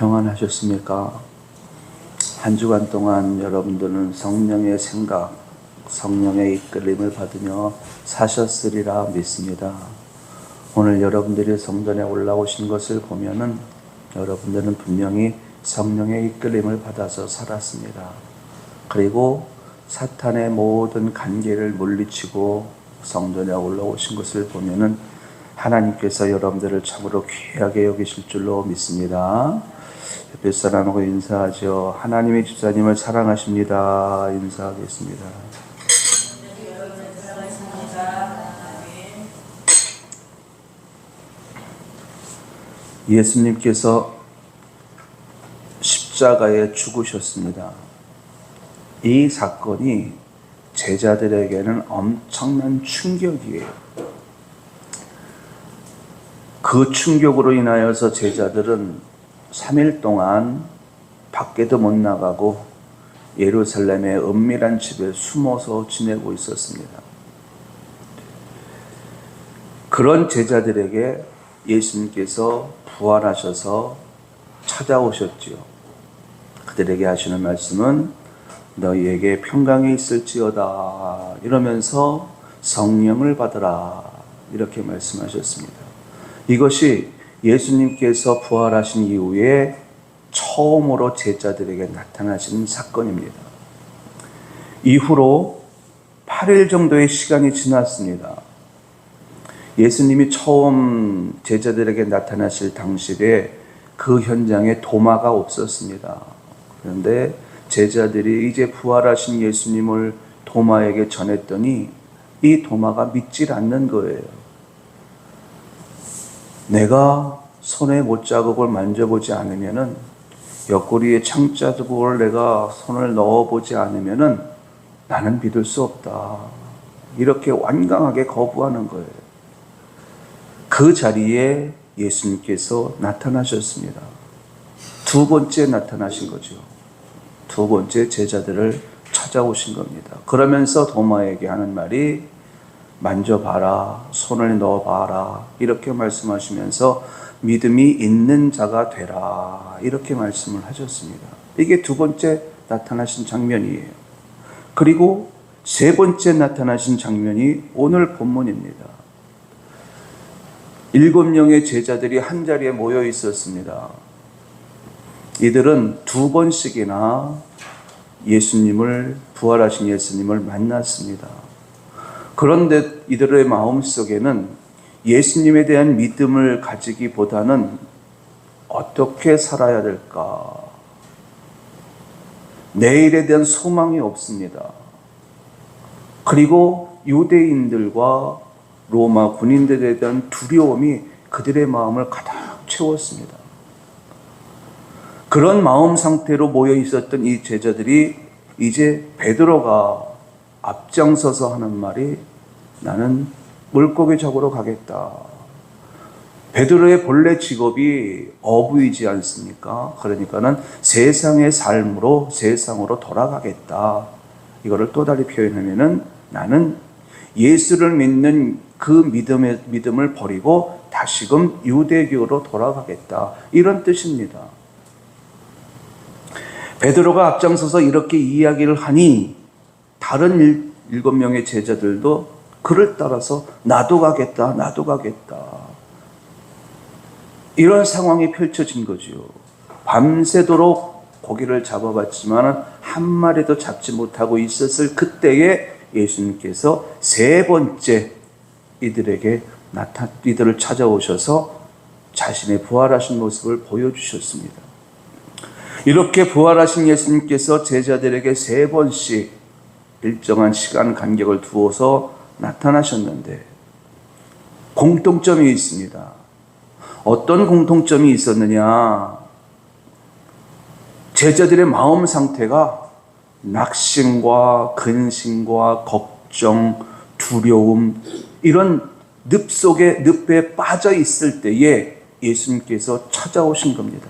평안하셨습니까? 한 주간 동안 여러분들은 성령의 생각, 성령의 이끌림을 받으며 사셨으리라 믿습니다. 오늘 여러분들이 성전에 올라오신 것을 보면은 여러분들은 분명히 성령의 이끌림을 받아서 살았습니다. 그리고 사탄의 모든 관계를 물리치고 성전에 올라오신 것을 보면은 하나님께서 여러분들을 참으로 귀하게 여기실 줄로 믿습니다. 옆에 사람하고 인사하죠. 하나님의 집사님을 사랑하십니다. 인사하겠습니다. 예수님께서 십자가에 죽으셨습니다. 이 사건이 제자들에게는 엄청난 충격이에요. 그 충격으로 인하여서 제자들은 3일 동안 밖에도 못 나가고 예루살렘의 은밀한 집에 숨어서 지내고 있었습니다. 그런 제자들에게 예수님께서 부활하셔서 찾아오셨지요. 그들에게 하시는 말씀은 너희에게 평강이 있을지어다 이러면서 성령을 받으라 이렇게 말씀하셨습니다. 이것이 예수님께서 부활하신 이후에 처음으로 제자들에게 나타나신 사건입니다. 이후로 8일 정도의 시간이 지났습니다. 예수님이 처음 제자들에게 나타나실 당시에 그 현장에 도마가 없었습니다. 그런데 제자들이 이제 부활하신 예수님을 도마에게 전했더니 이 도마가 믿질 않는 거예요. 내가 손에 못자국을 만져보지 않으면은, 옆구리에 창자국을 내가 손을 넣어보지 않으면은 나는 믿을 수 없다. 이렇게 완강하게 거부하는 거예요. 그 자리에 예수님께서 나타나셨습니다. 두 번째 나타나신 거죠. 두 번째 제자들을 찾아오신 겁니다. 그러면서 도마에게 하는 말이 만져봐라, 손을 넣어봐라 이렇게 말씀하시면서 믿음이 있는 자가 되라 이렇게 말씀을 하셨습니다. 이게 두 번째 나타나신 장면이에요. 그리고 세 번째 나타나신 장면이 오늘 본문입니다. 7명의 제자들이 한 자리에 모여 있었습니다. 이들은 두 번씩이나 부활하신 예수님을 만났습니다. 그런데 이들의 마음속에는 예수님에 대한 믿음을 가지기보다는 어떻게 살아야 될까? 내일에 대한 소망이 없습니다. 그리고 유대인들과 로마 군인들에 대한 두려움이 그들의 마음을 가득 채웠습니다. 그런 마음 상태로 모여 있었던 이 제자들이 이제 베드로가 앞장서서 하는 말이 나는 물고기 잡으러 가겠다. 베드로의 본래 직업이 어부이지 않습니까? 그러니까는 세상의 삶으로 세상으로 돌아가겠다. 이거를 또 다르게 표현하면은 나는 예수를 믿는 그 믿음을 버리고 다시금 유대교로 돌아가겠다. 이런 뜻입니다. 베드로가 앞장서서 이렇게 이야기를 하니 다른 7명의 제자들도 그를 따라서 나도 가겠다. 이런 상황이 펼쳐진 거죠. 밤새도록 고기를 잡아봤지만 한 마리도 잡지 못하고 있었을 그때에 예수님께서 세 번째 이들을 찾아오셔서 자신의 부활하신 모습을 보여주셨습니다. 이렇게 부활하신 예수님께서 제자들에게 세 번씩 일정한 시간 간격을 두어서 나타나셨는데 공통점이 있습니다. 어떤 공통점이 있었느냐? 제자들의 마음 상태가 낙심과 근심과 걱정, 두려움 이런 늪에 빠져 있을 때에 예수님께서 찾아오신 겁니다.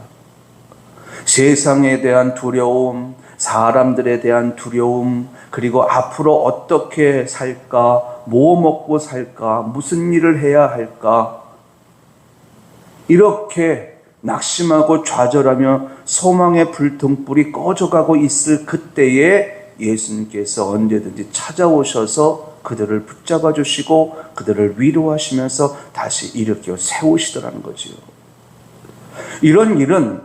세상에 대한 두려움, 사람들에 대한 두려움, 그리고 앞으로 어떻게 살까, 뭐 먹고 살까, 무슨 일을 해야 할까, 이렇게 낙심하고 좌절하며 소망의 불등불이 꺼져가고 있을 그때에 예수님께서 언제든지 찾아오셔서 그들을 붙잡아 주시고 그들을 위로하시면서 다시 일으켜 세우시더라는 거지요. 이런 일은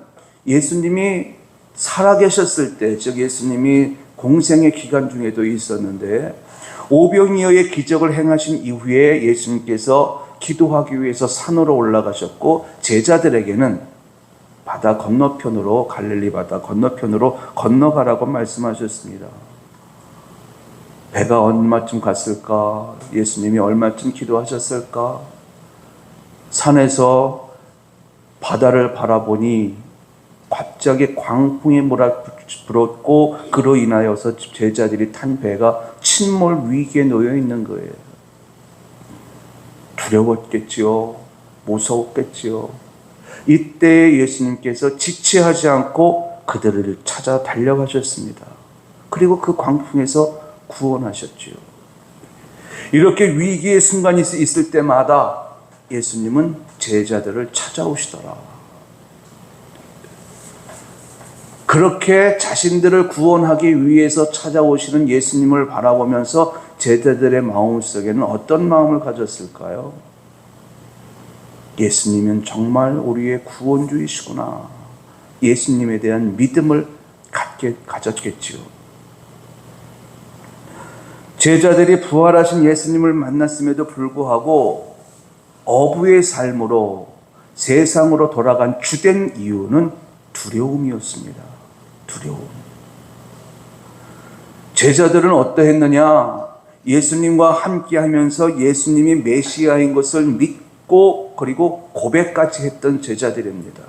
예수님이 살아계셨을 때, 즉 예수님이 공생의 기간 중에도 있었는데, 오병이어의 기적을 행하신 이후에 예수님께서 기도하기 위해서 산으로 올라가셨고, 제자들에게는 바다 건너편으로, 갈릴리 바다 건너편으로 건너가라고 말씀하셨습니다. 배가 얼마쯤 갔을까? 예수님이 얼마쯤 기도하셨을까? 산에서 바다를 바라보니 갑자기 광풍이 몰아불었고, 그로 인하여서 제자들이 탄 배가 침몰 위기에 놓여 있는 거예요. 두려웠겠지요. 무서웠겠지요. 이때 예수님께서 지체하지 않고 그들을 찾아 달려가셨습니다. 그리고 그 광풍에서 구원하셨지요. 이렇게 위기의 순간이 있을 때마다 예수님은 제자들을 찾아오시더라. 그렇게 자신들을 구원하기 위해서 찾아오시는 예수님을 바라보면서 제자들의 마음속에는 어떤 마음을 가졌을까요? 예수님은 정말 우리의 구원주이시구나. 예수님에 대한 믿음을 가졌겠지요. 제자들이 부활하신 예수님을 만났음에도 불구하고 어부의 삶으로 세상으로 돌아간 주된 이유는 두려움이었습니다. 두려움. 제자들은 어떠했느냐? 예수님과 함께 하면서 예수님이 메시아인 것을 믿고 그리고 고백까지 했던 제자들입니다.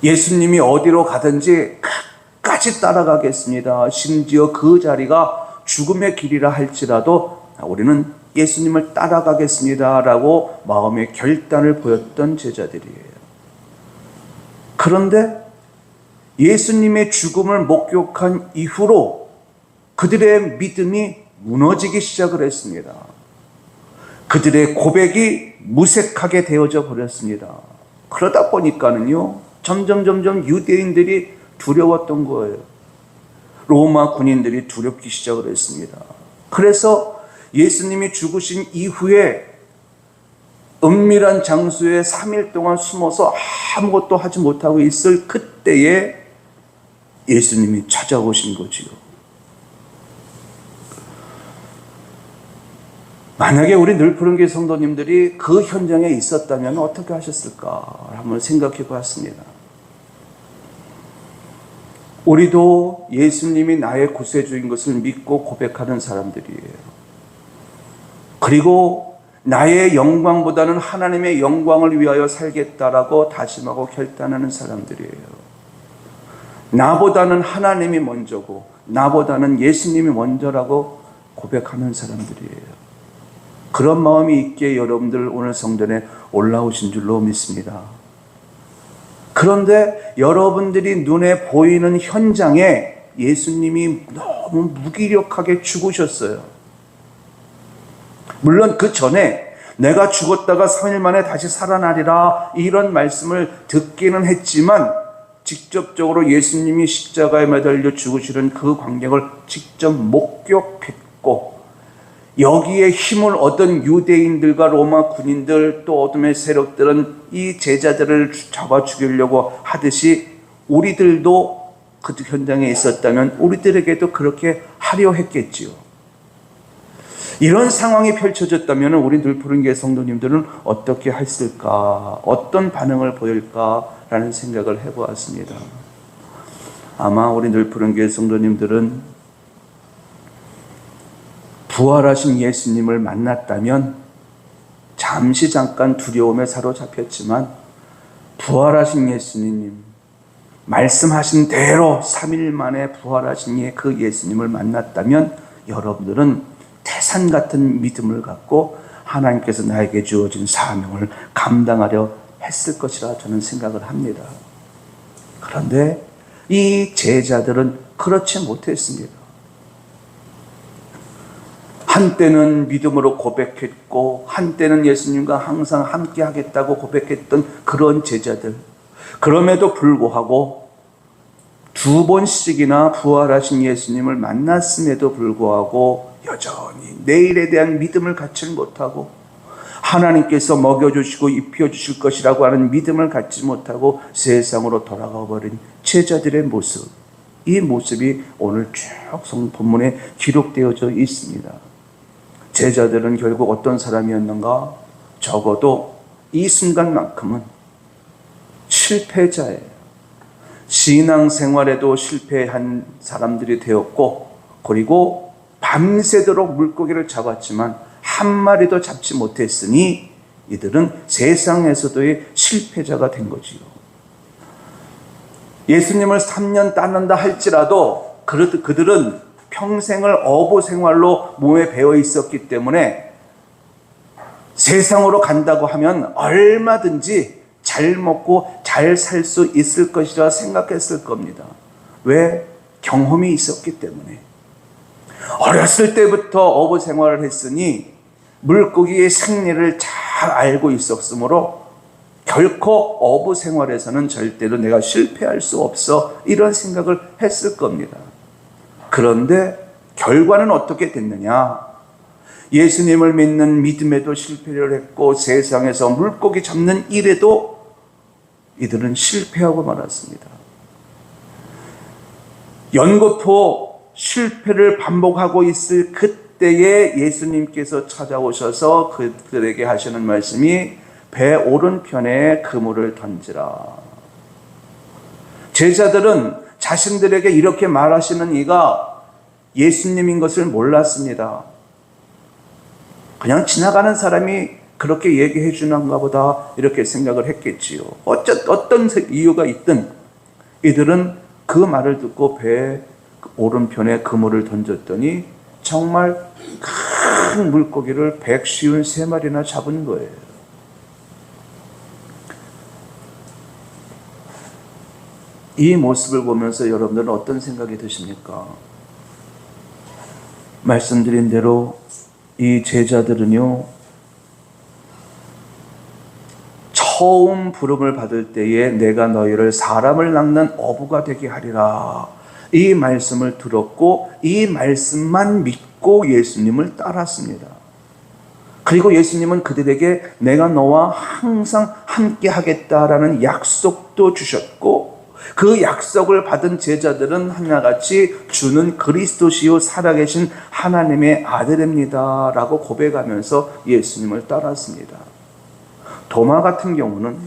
예수님이 어디로 가든지 끝까지 따라가겠습니다. 심지어 그 자리가 죽음의 길이라 할지라도 우리는 예수님을 따라가겠습니다 라고 마음의 결단을 보였던 제자들이에요. 그런데 예수님의 죽음을 목격한 이후로 그들의 믿음이 무너지기 시작을 했습니다. 그들의 고백이 무색하게 되어져 버렸습니다. 그러다 보니까는요, 점점 유대인들이 두려웠던 거예요. 로마 군인들이 두렵기 시작을 했습니다. 그래서 예수님이 죽으신 이후에 은밀한 장소에 3일 동안 숨어서 아무것도 하지 못하고 있을 그때에 예수님이 찾아오신 거지요. 만약에 우리 늘푸른교회 성도님들이 그 현장에 있었다면 어떻게 하셨을까 한번 생각해 보았습니다. 우리도 예수님이 나의 구세주인 것을 믿고 고백하는 사람들이에요. 그리고 나의 영광보다는 하나님의 영광을 위하여 살겠다라고 다짐하고 결단하는 사람들이에요. 나보다는 하나님이 먼저고 나보다는 예수님이 먼저라고 고백하는 사람들이에요. 그런 마음이 있기에 여러분들 오늘 성전에 올라오신 줄로 믿습니다. 그런데 여러분들이 눈에 보이는 현장에 예수님이 너무 무기력하게 죽으셨어요. 물론 그 전에 내가 죽었다가 3일 만에 다시 살아나리라 이런 말씀을 듣기는 했지만 직접적으로 예수님이 십자가에 매달려 죽으시는 그 광경을 직접 목격했고 여기에 힘을 얻은 유대인들과 로마 군인들 또 어둠의 세력들은 이 제자들을 잡아 죽이려고 하듯이 우리들도 그 현장에 있었다면 우리들에게도 그렇게 하려 했겠지요. 이런 상황이 펼쳐졌다면 우리 늘푸른교회 성도님들은 어떻게 했을까? 어떤 반응을 보일까라는 생각을 해보았습니다. 아마 우리 늘푸른교회 성도님들은 부활하신 예수님을 만났다면 잠시 잠깐 두려움에 사로잡혔지만 부활하신 예수님, 말씀하신 대로 3일 만에 부활하신 그 예수님을 만났다면 여러분들은 태산 같은 믿음을 갖고 하나님께서 나에게 주어진 사명을 감당하려 했을 것이라 저는 생각을 합니다. 그런데 이 제자들은 그렇지 못했습니다. 한때는 믿음으로 고백했고 한때는 예수님과 항상 함께 하겠다고 고백했던 그런 제자들, 그럼에도 불구하고 2번씩이나 부활하신 예수님을 만났음에도 불구하고 여전히 내일에 대한 믿음을 갖지 못하고 하나님께서 먹여주시고 입혀주실 것이라고 하는 믿음을 갖지 못하고 세상으로 돌아가 버린 제자들의 모습, 이 모습이 오늘 쭉 본문에 기록되어져 있습니다. 제자들은 결국 어떤 사람이었는가? 적어도 이 순간만큼은 실패자예요. 신앙생활에도 실패한 사람들이 되었고, 그리고 밤새도록 물고기를 잡았지만 한 마리도 잡지 못했으니 이들은 세상에서도의 실패자가 된 거지요. 예수님을 3년 따른다 할지라도 그들은 평생을 어부 생활로 몸에 배어 있었기 때문에 세상으로 간다고 하면 얼마든지 잘 먹고 잘 살 수 있을 것이라 생각했을 겁니다. 왜? 경험이 있었기 때문에. 어렸을 때부터 어부 생활을 했으니 물고기의 생리를 잘 알고 있었으므로 결코 어부 생활에서는 절대로 내가 실패할 수 없어, 이런 생각을 했을 겁니다. 그런데 결과는 어떻게 됐느냐? 예수님을 믿는 믿음에도 실패를 했고 세상에서 물고기 잡는 일에도 이들은 실패하고 말았습니다. 연거푸 실패를 반복하고 있을 그때에 예수님께서 찾아오셔서 그들에게 하시는 말씀이 배 오른편에 그물을 던지라. 제자들은 자신들에게 이렇게 말하시는 이가 예수님인 것을 몰랐습니다. 그냥 지나가는 사람이 그렇게 얘기해 주는가 보다 이렇게 생각을 했겠지요. 어떤 이유가 있든 이들은 그 말을 듣고 배 오른편에 그물을 던졌더니 정말 큰 물고기를 153마리나 잡은 거예요. 이 모습을 보면서 여러분들은 어떤 생각이 드십니까? 말씀드린 대로 이 제자들은요, 처음 부름을 받을 때에 내가 너희를 사람을 낚는 어부가 되게 하리라, 이 말씀을 들었고 이 말씀만 믿고 예수님을 따랐습니다. 그리고 예수님은 그들에게 내가 너와 항상 함께 하겠다라는 약속도 주셨고, 그 약속을 받은 제자들은 하나같이 주는 그리스도시요 살아계신 하나님의 아들입니다 라고 고백하면서 예수님을 따랐습니다. 도마 같은 경우는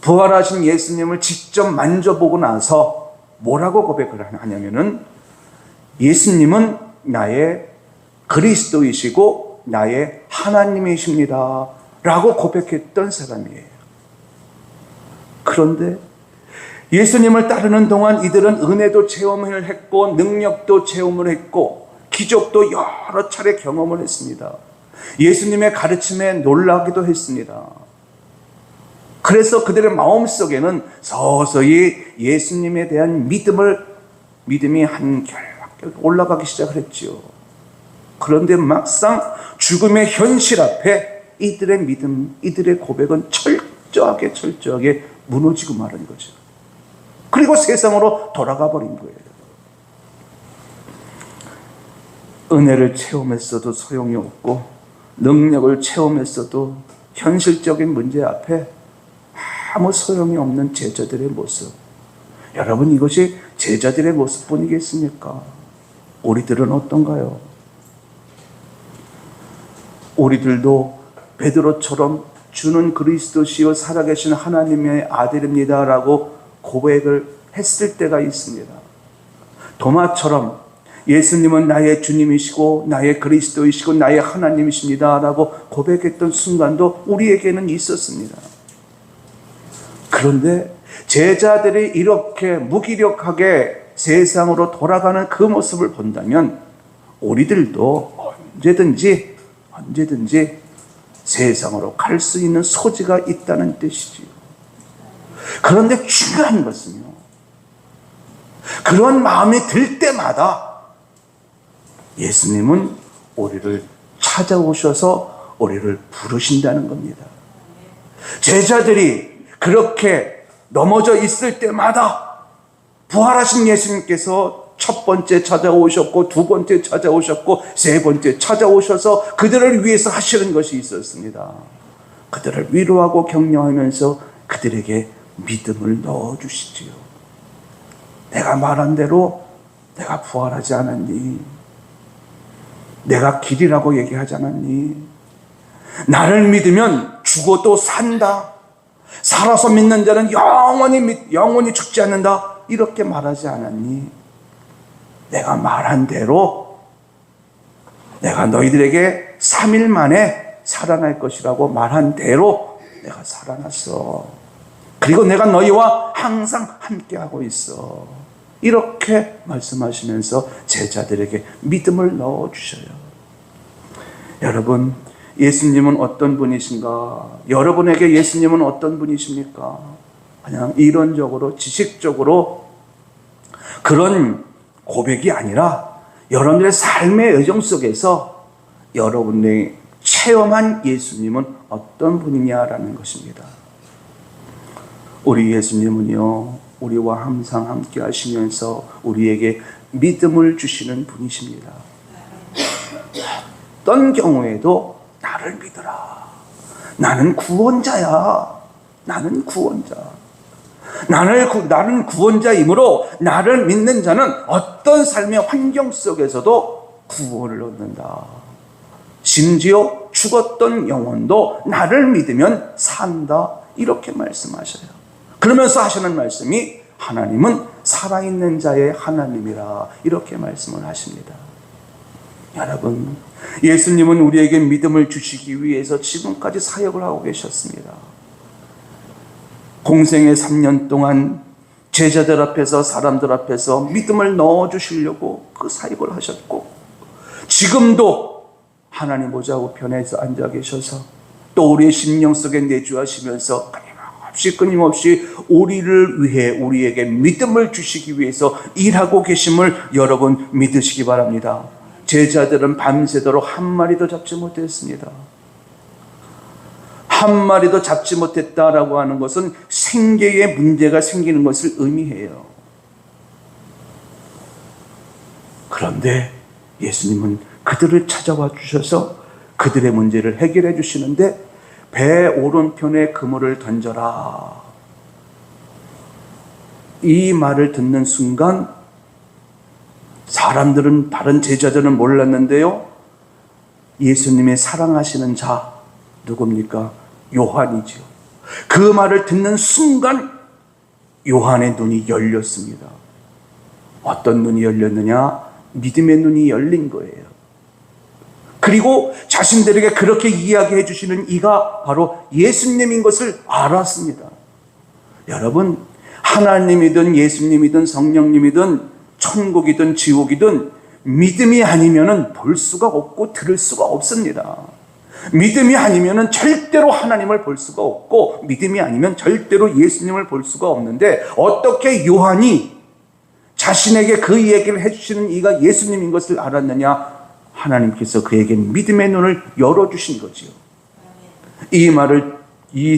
부활하신 예수님을 직접 만져보고 나서 뭐라고 고백을 하냐면은 예수님은 나의 그리스도이시고 나의 하나님이십니다 라고 고백했던 사람이에요. 그런데 예수님을 따르는 동안 이들은 은혜도 체험을 했고 능력도 체험을 했고 기적도 여러 차례 경험을 했습니다. 예수님의 가르침에 놀라기도 했습니다. 그래서 그들의 마음속에는 서서히 예수님에 대한 믿음이 한결 올라가기 시작을 했죠. 그런데 막상 죽음의 현실 앞에 이들의 믿음, 이들의 고백은 철저하게 무너지고 마는 거죠. 그리고 세상으로 돌아가 버린 거예요. 은혜를 체험했어도 소용이 없고 능력을 체험했어도 현실적인 문제 앞에 아무 소용이 없는 제자들의 모습. 여러분, 이것이 제자들의 모습뿐이겠습니까? 우리들은 어떤가요? 우리들도 베드로처럼 주는 그리스도시요 살아계신 하나님의 아들입니다 라고 고백을 했을 때가 있습니다. 도마처럼 예수님은 나의 주님이시고 나의 그리스도이시고 나의 하나님이십니다 라고 고백했던 순간도 우리에게는 있었습니다. 그런데 제자들이 이렇게 무기력하게 세상으로 돌아가는 그 모습을 본다면 우리들도 언제든지 세상으로 갈 수 있는 소지가 있다는 뜻이지요. 그런데 중요한 것은요, 그런 마음이 들 때마다 예수님은 우리를 찾아오셔서 우리를 부르신다는 겁니다. 제자들이 그렇게 넘어져 있을 때마다 부활하신 예수님께서 첫 번째 찾아오셨고, 두 번째 찾아오셨고, 세 번째 찾아오셔서 그들을 위해서 하시는 것이 있었습니다. 그들을 위로하고 격려하면서 그들에게 믿음을 넣어주시지요. 내가 말한 대로 내가 부활하지 않았니? 내가 길이라고 얘기하지 않았니? 나를 믿으면 죽어도 산다. 살아서 믿는 자는 영원히 죽지 않는다. 이렇게 말하지 않았니? 내가 말한 대로 내가 너희들에게 3일 만에 살아날 것이라고 말한 대로 내가 살아났어. 그리고 내가 너희와 항상 함께하고 있어. 이렇게 말씀하시면서 제자들에게 믿음을 넣어주셔요. 여러분, 예수님은 어떤 분이신가? 여러분에게 예수님은 어떤 분이십니까? 그냥 이론적으로, 지식적으로 그런 고백이 아니라 여러분들의 삶의 여정 속에서 여러분이 체험한 예수님은 어떤 분이냐라는 것입니다. 우리 예수님은요, 우리와 항상 함께 하시면서 우리에게 믿음을 주시는 분이십니다. 어떤 경우에도 나를 믿어라. 나는 구원자야. 나는 구원자. 나는 구원자이므로 나를 믿는 자는 어떤 삶의 환경 속에서도 구원을 얻는다. 심지어 죽었던 영혼도 나를 믿으면 산다. 이렇게 말씀하셔요. 그러면서 하시는 말씀이 하나님은 살아있는 자의 하나님이라 이렇게 말씀을 하십니다. 여러분, 예수님은 우리에게 믿음을 주시기 위해서 지금까지 사역을 하고 계셨습니다. 공생의 3년 동안 제자들 앞에서 사람들 앞에서 믿음을 넣어주시려고 그 사역을 하셨고, 지금도 하나님 보좌 우편에서 앉아 계셔서 또 우리의 심령 속에 내주하시면서 끊임없이 우리를 위해 우리에게 믿음을 주시기 위해서 일하고 계심을 여러분 믿으시기 바랍니다. 제자들은 밤새도록 한 마리도 잡지 못했습니다. 한 마리도 잡지 못했다라고 하는 것은 생계에 문제가 생기는 것을 의미해요. 그런데 예수님은 그들을 찾아와 주셔서 그들의 문제를 해결해 주시는데, 배 오른편에 그물을 던져라. 이 말을 듣는 순간 사람들은, 다른 제자들은 몰랐는데요, 예수님의 사랑하시는 자 누굽니까? 요한이죠. 그 말을 듣는 순간 요한의 눈이 열렸습니다. 어떤 눈이 열렸느냐? 믿음의 눈이 열린 거예요. 그리고 자신들에게 그렇게 이야기해 주시는 이가 바로 예수님인 것을 알았습니다. 여러분, 하나님이든 예수님이든 성령님이든 천국이든 지옥이든 믿음이 아니면 볼 수가 없고 들을 수가 없습니다. 믿음이 아니면 절대로 하나님을 볼 수가 없고, 믿음이 아니면 절대로 예수님을 볼 수가 없는데, 어떻게 요한이 자신에게 그 얘기를 해주시는 이가 예수님인 것을 알았느냐? 하나님께서 그에게 믿음의 눈을 열어주신 거지요. 이 말을, 이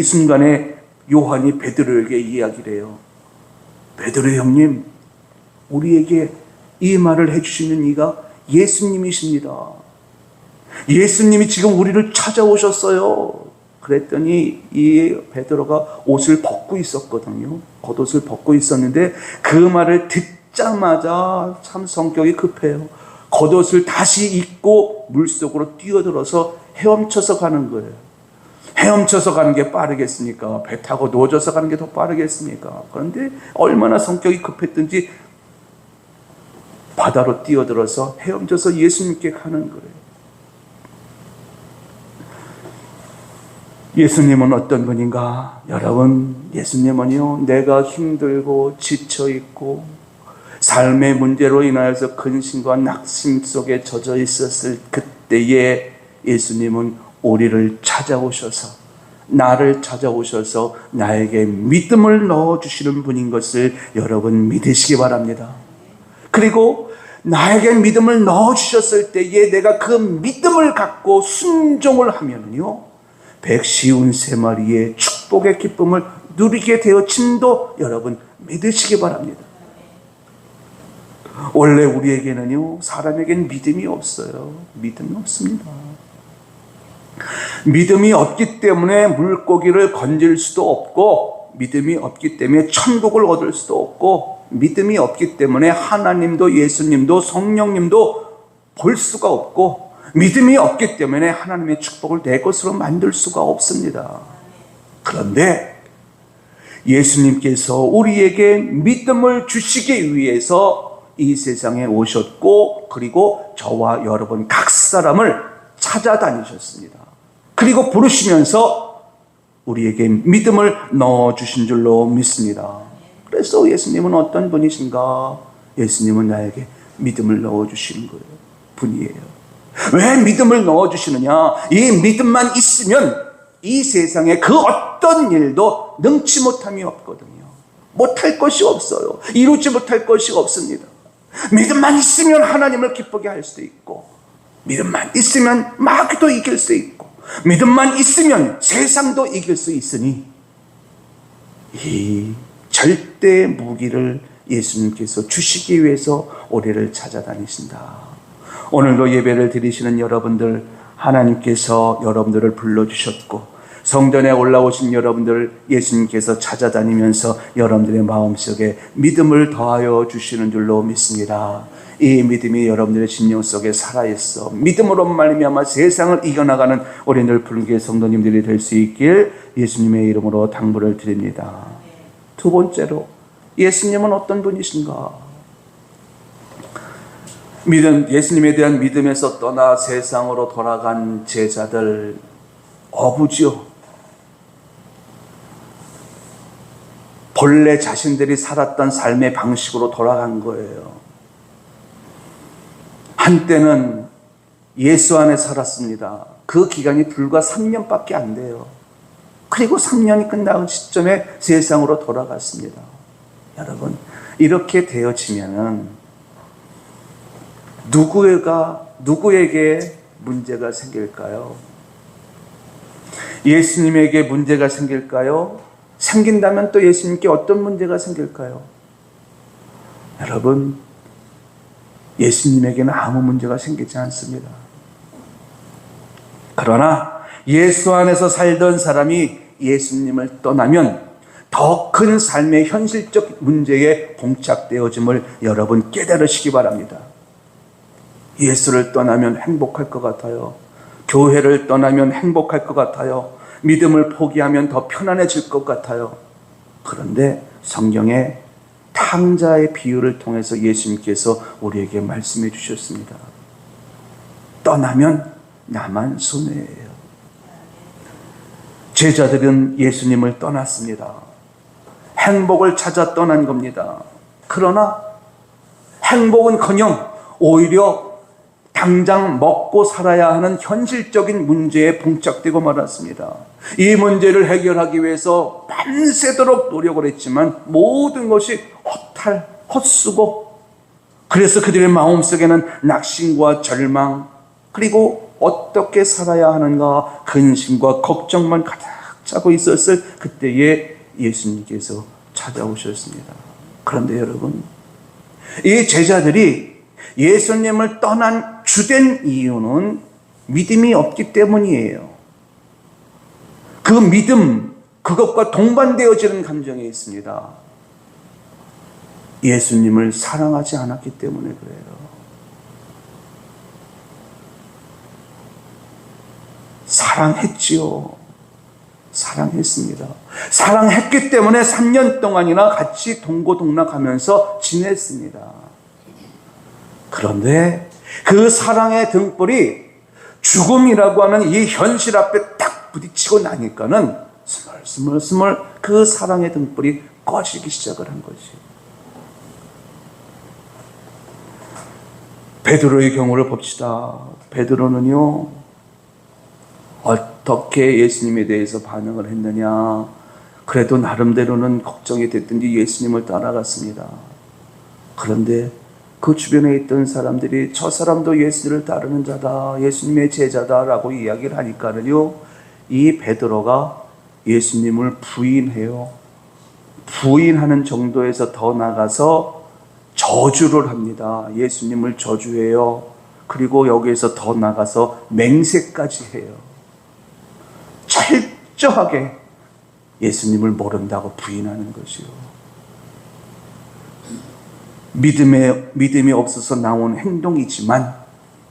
순간에 요한이 베드로에게 이야기를 해요. 베드로 형님, 우리에게 이 말을 해주시는 이가 예수님이십니다. 예수님이 지금 우리를 찾아오셨어요. 그랬더니 이 베드로가 옷을 벗고 있었거든요. 겉옷을 벗고 있었는데 그 말을 듣자마자 참 성격이 급해요. 겉옷을 다시 입고 물속으로 뛰어들어서 헤엄쳐서 가는 거예요. 헤엄쳐서 가는 게 빠르겠습니까? 배 타고 노져서 가는 게 더 빠르겠습니까? 그런데 얼마나 성격이 급했든지 바다로 뛰어들어서 헤엄쳐서 예수님께 가는 거예요. 예수님은 어떤 분인가? 여러분, 예수님은요, 내가 힘들고 지쳐있고 삶의 문제로 인하여서 근심과 낙심 속에 젖어 있었을 그때에 예수님은 우리를 찾아오셔서, 나를 찾아오셔서 나에게 믿음을 넣어주시는 분인 것을 여러분 믿으시기 바랍니다. 그리고 나에게 믿음을 넣어주셨을 때에 내가 그 믿음을 갖고 순종을 하면요, 백시운 세 마리의 축복의 기쁨을 누리게 되어짐도 여러분 믿으시기 바랍니다. 원래 우리에게는요, 사람에겐 믿음이 없어요. 믿음이 없습니다. 믿음이 없기 때문에 물고기를 건질 수도 없고, 믿음이 없기 때문에 천국을 얻을 수도 없고, 믿음이 없기 때문에 하나님도 예수님도 성령님도 볼 수가 없고, 믿음이 없기 때문에 하나님의 축복을 내 것으로 만들 수가 없습니다. 그런데 예수님께서 우리에게 믿음을 주시기 위해서 이 세상에 오셨고, 그리고 저와 여러분 각 사람을 찾아다니셨습니다. 그리고 부르시면서 우리에게 믿음을 넣어주신 줄로 믿습니다. 그래서 예수님은 어떤 분이신가? 예수님은 나에게 믿음을 넣어주시는 거예요. 분이에요. 왜 믿음을 넣어주시느냐? 이 믿음만 있으면 이 세상에 그 어떤 일도 능치 못함이 없거든요. 못할 것이 없어요. 이루지 못할 것이 없습니다. 믿음만 있으면 하나님을 기쁘게 할 수도 있고, 믿음만 있으면 마귀도 이길 수 있고, 믿음만 있으면 세상도 이길 수 있으니, 이 절대 무기를 예수님께서 주시기 위해서 우리를 찾아다니신다. 오늘도 예배를 드리시는 여러분들, 하나님께서 여러분들을 불러주셨고, 성전에 올라오신 여러분들 예수님께서 찾아다니면서 여러분들의 마음속에 믿음을 더하여 주시는 줄로 믿습니다. 이 믿음이 여러분들의 심령 속에 살아있어 믿음으로 말미암아 세상을 이겨나가는 우리 늘 푸른교회 성도님들이 될 수 있길 예수님의 이름으로 당부를 드립니다. 두 번째로, 예수님은 어떤 분이신가? 예수님에 대한 믿음에서 떠나 세상으로 돌아간 제자들 어부지요. 본래 자신들이 살았던 삶의 방식으로 돌아간 거예요. 한때는 예수 안에 살았습니다. 그 기간이 불과 3년밖에 안 돼요. 그리고 3년이 끝나는 시점에 세상으로 돌아갔습니다. 여러분, 이렇게 되어지면은 누구에게 문제가 생길까요? 예수님에게 문제가 생길까요? 생긴다면 또 예수님께 어떤 문제가 생길까요? 여러분, 예수님에게는 아무 문제가 생기지 않습니다. 그러나 예수 안에서 살던 사람이 예수님을 떠나면 더 큰 삶의 현실적 문제에 봉착되어짐을 여러분 깨달으시기 바랍니다. 예수를 떠나면 행복할 것 같아요. 교회를 떠나면 행복할 것 같아요. 믿음을 포기하면 더 편안해질 것 같아요. 그런데 성경에 탕자의 비유를 통해서 예수님께서 우리에게 말씀해 주셨습니다. 떠나면 나만 손해예요. 제자들은 예수님을 떠났습니다. 행복을 찾아 떠난 겁니다. 그러나 행복은커녕 오히려 당장 먹고 살아야 하는 현실적인 문제에 봉착되고 말았습니다. 이 문제를 해결하기 위해서 밤새도록 노력을 했지만 모든 것이 헛수고, 그래서 그들의 마음속에는 낙심과 절망, 그리고 어떻게 살아야 하는가 근심과 걱정만 가득 차고 있었을 그때에 예수님께서 찾아오셨습니다. 그런데 여러분, 이 제자들이 예수님을 떠난 주된 이유는 믿음이 없기 때문이에요. 그 믿음, 그것과 동반되어지는 감정이 있습니다. 예수님을 사랑하지 않았기 때문에 그래요. 사랑했지요. 사랑했습니다. 사랑했기 때문에 3년 동안이나 같이 동고동락하면서 지냈습니다. 그런데 그 사랑의 등불이 죽음이라고 하는 이 현실 앞에 딱 부딪히고 나니까는 스멀스멀 그 사랑의 등불이 꺼지기 시작을 한 거지. 베드로의 경우를 봅시다. 베드로는요, 어떻게 예수님에 대해서 반응을 했느냐. 그래도 나름대로는 걱정이 됐든지 예수님을 따라갔습니다. 그런데 그 주변에 있던 사람들이 저 사람도 예수를 따르는 자다, 예수님의 제자다라고 이야기를 하니까는요, 이 베드로가 예수님을 부인해요. 부인하는 정도에서 더 나가서 저주를 합니다. 예수님을 저주해요. 그리고 여기에서 더 나가서 맹세까지 해요. 철저하게 예수님을 모른다고 부인하는 것이요. 믿음이 없어서 나온 행동이지만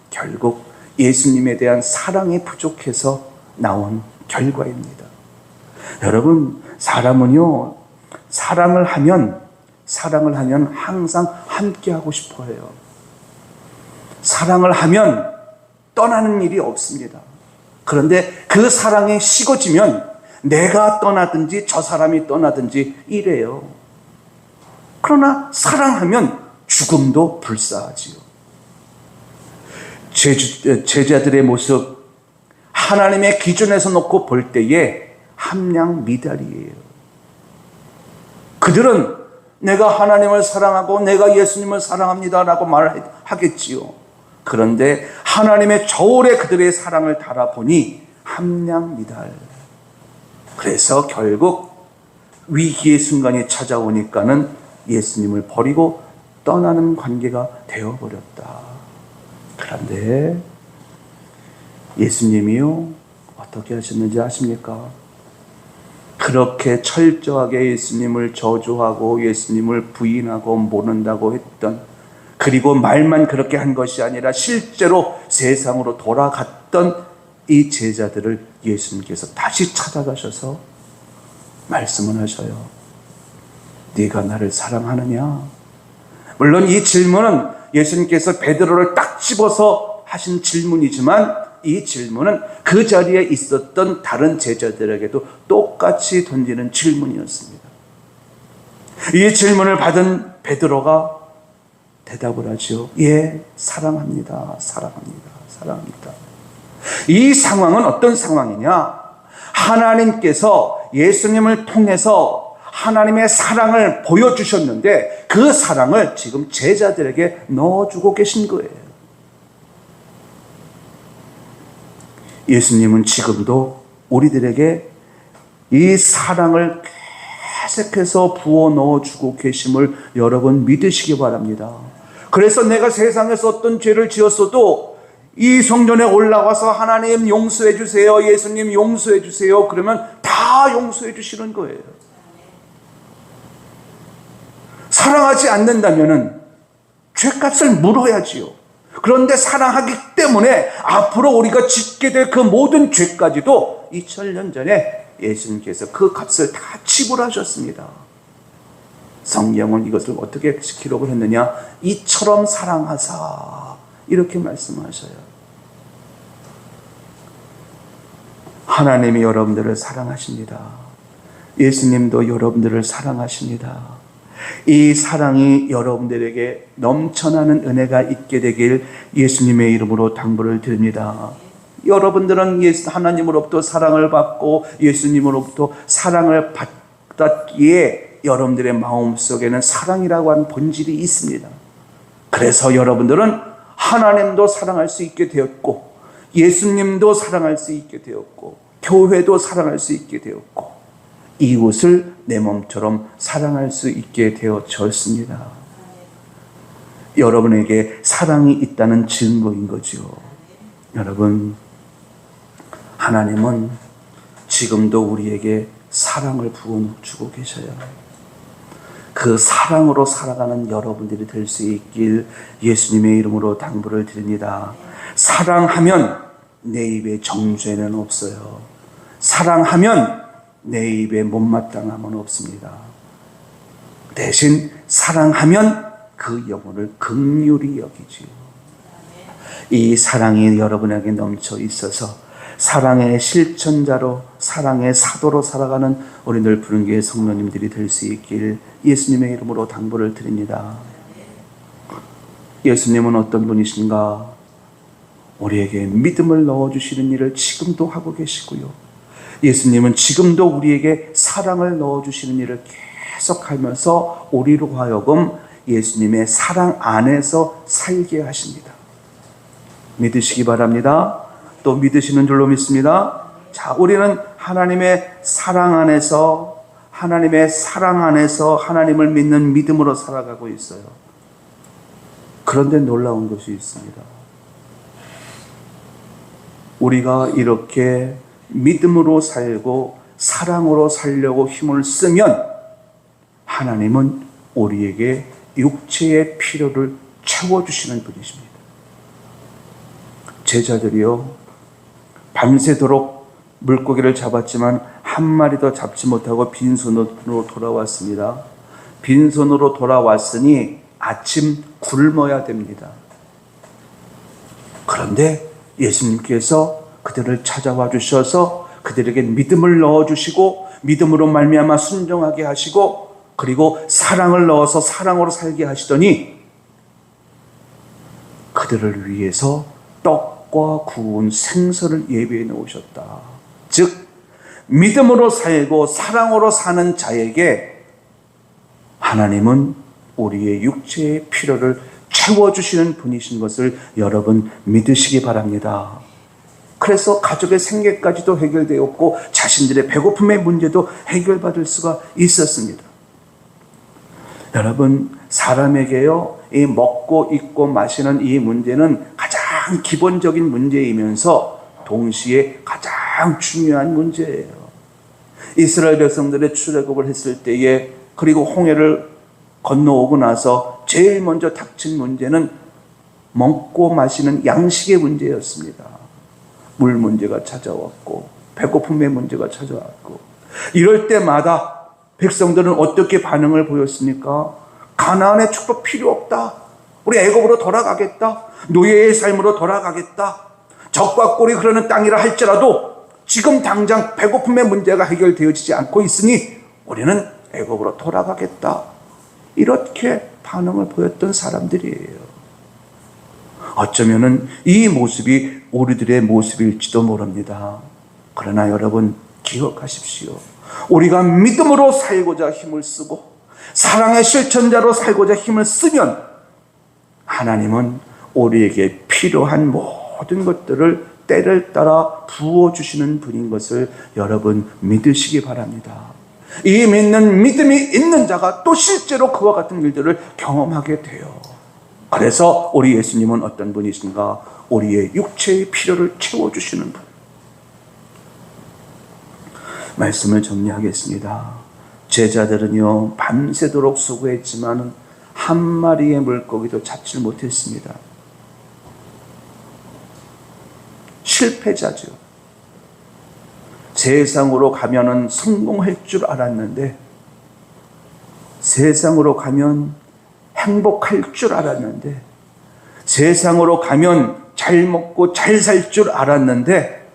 결국 예수님에 대한 사랑이 부족해서 나온 결과입니다. 여러분, 사람은요, 사랑을 하면 항상 함께하고 싶어 해요. 사랑을 하면 떠나는 일이 없습니다. 그런데 그 사랑이 식어지면 내가 떠나든지 저 사람이 떠나든지 이래요. 그러나 사랑하면 죽음도 불사하지요. 제자들의 모습, 하나님의 기준에서 놓고 볼 때에 함량미달이에요. 그들은 내가 하나님을 사랑하고 내가 예수님을 사랑합니다라고 말하겠지요. 그런데 하나님의 저울에 그들의 사랑을 달아보니 함량미달. 그래서 결국 위기의 순간이 찾아오니까는 예수님을 버리고 떠나는 관계가 되어버렸다. 그런데 예수님이요, 어떻게 하셨는지 아십니까? 그렇게 철저하게 예수님을 저주하고 예수님을 부인하고 모른다고 했던, 그리고 말만 그렇게 한 것이 아니라 실제로 세상으로 돌아갔던 이 제자들을 예수님께서 다시 찾아가셔서 말씀을 하셔요. 네가 나를 사랑하느냐? 물론 이 질문은 예수님께서 베드로를 딱 집어서 하신 질문이지만 이 질문은 그 자리에 있었던 다른 제자들에게도 똑같이 던지는 질문이었습니다. 이 질문을 받은 베드로가 대답을 하죠. 예, 사랑합니다. 사랑합니다. 사랑합니다. 이 상황은 어떤 상황이냐? 하나님께서 예수님을 통해서 하나님의 사랑을 보여주셨는데 그 사랑을 지금 제자들에게 넣어주고 계신 거예요. 예수님은 지금도 우리들에게 이 사랑을 계속해서 부어 넣어주고 계심을 여러분 믿으시기 바랍니다. 그래서 내가 세상에서 어떤 죄를 지었어도 이 성전에 올라와서 하나님 용서해 주세요, 예수님 용서해 주세요, 그러면 다 용서해 주시는 거예요. 사랑하지 않는다면은 죄값을 물어야지요. 그런데 사랑하기 때문에 앞으로 우리가 짓게 될 그 모든 죄까지도 2000년 전에 예수님께서 그 값을 다 지불하셨습니다. 성경은 이것을 어떻게 기록을 했느냐? 이처럼 사랑하사, 이렇게 말씀하셔요. 하나님이 여러분들을 사랑하십니다. 예수님도 여러분들을 사랑하십니다. 이 사랑이 여러분들에게 넘쳐나는 은혜가 있게 되길 예수님의 이름으로 당부를 드립니다. 여러분들은 하나님으로부터 사랑을 받고 예수님으로부터 사랑을 받았기에 여러분들의 마음속에는 사랑이라고 하는 본질이 있습니다. 그래서 여러분들은 하나님도 사랑할 수 있게 되었고 예수님도 사랑할 수 있게 되었고 교회도 사랑할 수 있게 되었고 이웃을 내 몸처럼 사랑할 수 있게 되어졌습니다. 여러분에게 사랑이 있다는 증거인 거죠. 여러분, 하나님은 지금도 우리에게 사랑을 부어주고 계셔요. 그 사랑으로 살아가는 여러분들이 될 수 있길 예수님의 이름으로 당부를 드립니다. 사랑하면 내 입에 정죄는 없어요. 사랑하면 내 입에 못마땅함은 없습니다. 대신 사랑하면 그 영혼을 긍휼히 여기지요. 이 사랑이 여러분에게 넘쳐 있어서 사랑의 실천자로, 사랑의 사도로 살아가는 우리 늘 푸른교회 성도님들이 될 수 있길 예수님의 이름으로 당부를 드립니다. 예수님은 어떤 분이신가? 우리에게 믿음을 넣어주시는 일을 지금도 하고 계시고요. 예수님은 지금도 우리에게 사랑을 넣어주시는 일을 계속하면서 우리로 하여금 예수님의 사랑 안에서 살게 하십니다. 믿으시기 바랍니다. 또 믿으시는 줄로 믿습니다. 자, 우리는 하나님의 사랑 안에서 하나님을 믿는 믿음으로 살아가고 있어요. 그런데 놀라운 것이 있습니다. 우리가 이렇게 믿음으로 살고 사랑으로 살려고 힘을 쓰면 하나님은 우리에게 육체의 필요를 채워주시는 분이십니다. 제자들이요, 밤새도록 물고기를 잡았지만 한 마리도 잡지 못하고 빈손으로 돌아왔습니다. 빈손으로 돌아왔으니 아침 굶어야 됩니다. 그런데 예수님께서 그들을 찾아와 주셔서 그들에게 믿음을 넣어주시고 믿음으로 말미암아 순종하게 하시고 그리고 사랑을 넣어서 사랑으로 살게 하시더니 그들을 위해서 떡과 구운 생선을 예비해 놓으셨다. 즉 믿음으로 살고 사랑으로 사는 자에게 하나님은 우리의 육체의 필요를 채워주시는 분이신 것을 여러분 믿으시기 바랍니다. 그래서 가족의 생계까지도 해결되었고 자신들의 배고픔의 문제도 해결받을 수가 있었습니다. 여러분, 사람에게요, 이 먹고 입고 마시는 이 문제는 가장 기본적인 문제이면서 동시에 가장 중요한 문제예요. 이스라엘 백성들의 출애굽을 했을 때에 그리고 홍해를 건너오고 나서 제일 먼저 닥친 문제는 먹고 마시는 양식의 문제였습니다. 물 문제가 찾아왔고 배고픔의 문제가 찾아왔고 이럴 때마다 백성들은 어떻게 반응을 보였습니까? 가나안의 축복 필요 없다. 우리 애굽으로 돌아가겠다. 노예의 삶으로 돌아가겠다. 적과 꼴이 흐르는 땅이라 할지라도 지금 당장 배고픔의 문제가 해결되어지지 않고 있으니 우리는 애굽으로 돌아가겠다. 이렇게 반응을 보였던 사람들이에요. 어쩌면은 이 모습이 우리들의 모습일지도 모릅니다. 그러나 여러분 기억하십시오. 우리가 믿음으로 살고자 힘을 쓰고 사랑의 실천자로 살고자 힘을 쓰면 하나님은 우리에게 필요한 모든 것들을 때를 따라 부어주시는 분인 것을 여러분 믿으시기 바랍니다. 이 믿는 믿음이 있는 자가 또 실제로 그와 같은 일들을 경험하게 돼요. 그래서 우리 예수님은 어떤 분이신가? 우리의 육체의 필요를 채워주시는 분. 말씀을 정리하겠습니다. 제자들은요, 밤새도록 수고했지만 한 마리의 물고기도 잡지 못했습니다. 실패자죠. 세상으로 가면은 성공할 줄 알았는데, 세상으로 가면 행복할 줄 알았는데, 세상으로 가면 잘 먹고 잘 살 줄 알았는데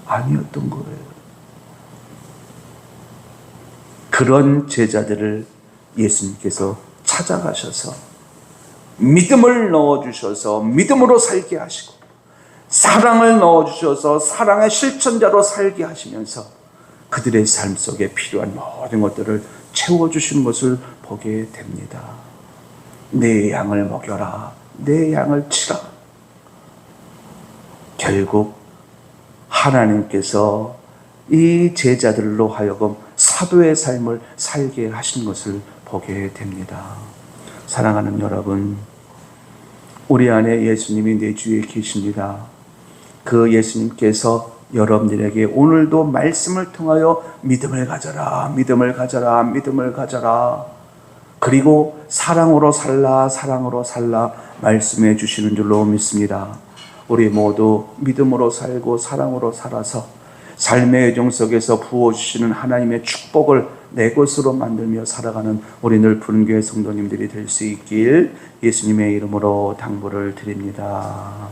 아니었던 거예요. 그런 제자들을 예수님께서 찾아가셔서 믿음을 넣어주셔서 믿음으로 살게 하시고 사랑을 넣어주셔서 사랑의 실천자로 살게 하시면서 그들의 삶 속에 필요한 모든 것들을 채워주신 것을 보게 됩니다. 내 양을 먹여라. 내 양을 치라. 결국 하나님께서 이 제자들로 하여금 사도의 삶을 살게 하신 것을 보게 됩니다. 사랑하는 여러분, 우리 안에 예수님이 내주에 계십니다. 그 예수님께서 여러분들에게 오늘도 말씀을 통하여 믿음을 가져라, 믿음을 가져라, 믿음을 가져라. 그리고 사랑으로 살라, 사랑으로 살라 말씀해 주시는 줄로 믿습니다. 우리 모두 믿음으로 살고 사랑으로 살아서 삶의 여정 속에서 부어주시는 하나님의 축복을 내 것으로 만들며 살아가는 우리 늘 푸른교회 성도님들이 될 수 있길 예수님의 이름으로 당부를 드립니다.